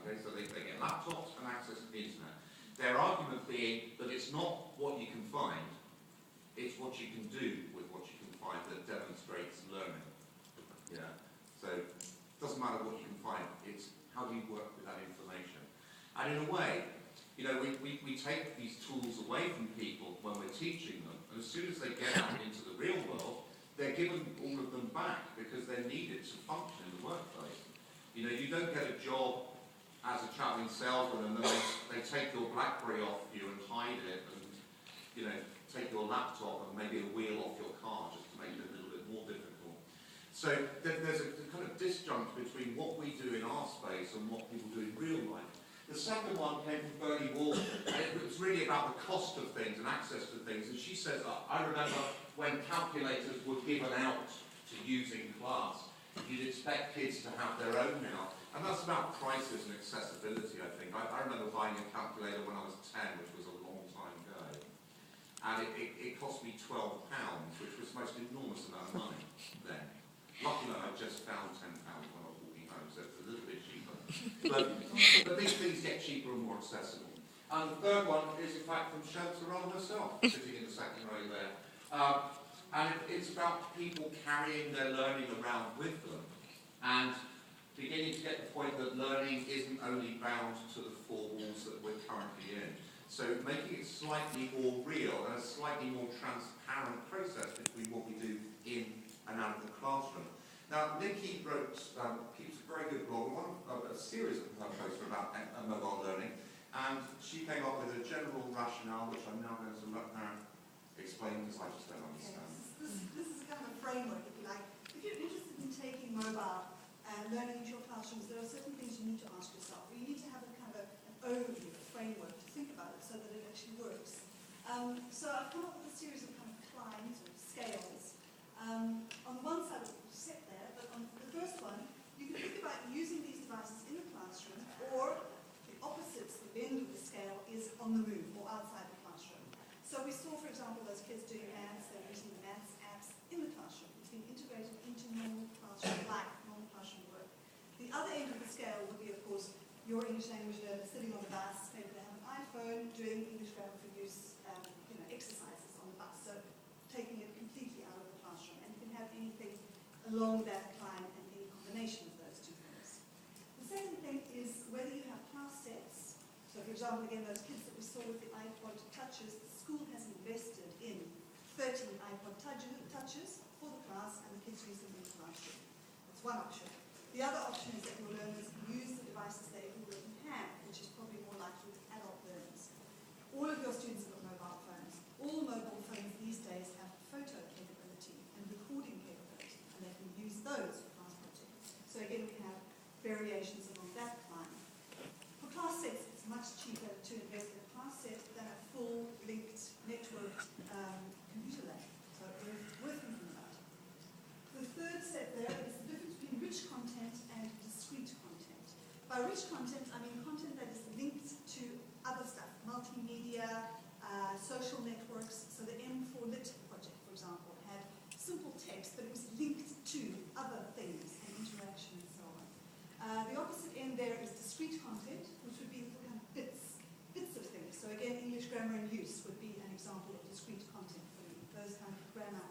Okay, so they get laptops and access to the internet. Their argument being that it's not what you can find, it's what you can do with what you can find that demonstrates learning. Yeah. So it doesn't matter what you can find, it's how do you work with that information. And in a way, you know, we take these tools away from people when we're teaching them, and as soon as they get out into the real world, they're given all of them back because they're needed to function in the workplace. You know, you don't get a job as a travelling salesman and then they take your BlackBerry off you and hide it and, you know, take your laptop and maybe a wheel off your car just to make it a little bit more difficult. So there's a kind of disjunct between what we do in our space and what people do in real life. The second one came from Bernie Walker, and it was really about the cost of things and access to things. And she says, I remember when calculators were given out to use in class, you'd expect kids to have their own now. And that's about prices and accessibility, I think. I remember buying a calculator when I was 10, which was a long time ago. And it cost me £12, which was the most enormous amount of money then. Luckily, I just found £10 when I was walking home, so it's a little bit cheaper. But these things get cheaper and more accessible. And the third one is, in fact, from Shelterelle herself, sitting in the second row there. And it's about people carrying their learning around with them and beginning to get the point that learning isn't only bound to the four walls that we're currently in. So making it slightly more real and a slightly more transparent process between what we do in and out of the classroom. Now, Nicky keeps a very good blog, a series of her posts about mobile learning, and she came up with a general rationale, which I'm now going to let her explain because I just don't understand. This is kind of a framework, if you like. If you're interested in taking mobile and learning into your classrooms, there are certain things you need to ask yourself. You need to have a kind of an overview, a framework to think about it so that it actually works. So I've come up with a series of kind of climbs or scales. On one side, it's set there, but on the first one, you can think about using these devices in the classroom, or the opposite, the bend of the scale, is on the move or outside the classroom. So we saw, for example, those kids doing maths, they're using the maths apps in the classroom. It's being integrated into normal classroom life, normal classroom work. The other end of the scale would be, of course, your English language learner sitting on the bus, maybe they have an iPhone, doing English grammar for use, exercises on the bus. So taking it completely out of the classroom. And you can have anything along that line and any combination of those two things. The second thing is whether you have class sets. So for example, again, those kids that we saw with the iPod touches, the school has invested in 13 iPod touches for the class and the kids use them in the classroom. That's one option. The other option is that your learners use the devices they already have, which is probably more likely with adult learners. All of your students have got mobile phones. All mobile phones these days have photo capability and recording capability, and they can use those for class projects. So again, we have variations along that line. For class sets, it's much cheaper to invest in a class set than a full linked, networked computer lab. So worth thinking about. The third set there is the difference between rich content and discrete content. By rich content, I mean content that is linked to other stuff, multimedia, social networks. So the M4 Lit project, for example, had simple text, but it was linked to other things and interaction and so on. The opposite end there is discrete content, which would be little kind of bits of things. So again, English grammar and use would be an example of discrete content for you, those kind of grammar